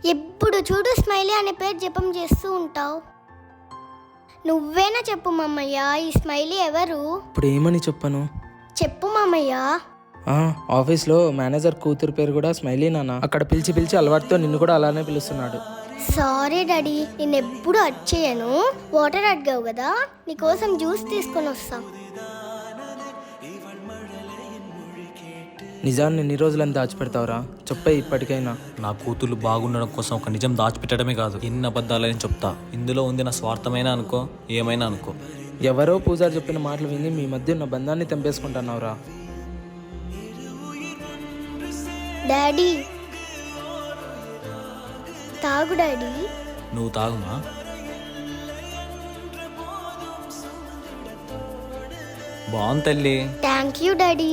ఎప్పుడు చూడు స్మైలీ అనే పేరు జపం చేస్తూ ఉంటావు. నువ్వేనా చెప్పు మామయ్య, ఈ స్మైలీ ఎవరు? ఇప్పుడు ఏమని చెప్పను? చెప్పు మామయ్య. ఆఫీస్లో మేనేజర్ కూతురు పేరు కూడా స్మైలీ నాన్న. అక్కడ పిలిచి పిలిచి అలవాటుతో నిన్ను కూడా అలానే పిలుస్తున్నాడు. సారీ డాడీ, నేను ఎప్పుడు అడ్ చేయను. వాటర్ అడిగావు కదా, నీకోసం జ్యూస్ తీసుకొని వస్తా. నిజాన్ని ఎన్ని రోజులని దాచిపెడతావురా? చెప్పే ఇప్పటికైనా. నా కూతురు బాగుండడం కోసం ఒక నిజం దాచిపెట్టడమే కాదు, ఎన్ని అబద్ధాలని చెప్తా. ఇందులో ఉంది నా స్వార్థమైనా అనుకో, ఏమైనా అనుకో. ఎవరో పూజారి చెప్పిన మాటలు విని మీ మధ్య ఉన్న బంధాన్ని తెంపేసుకుంటున్నావురా. డాడీ తాగు డాడీ. నువ్వు తాగుమా. బాగుంది తల్లి. Thank you daddy.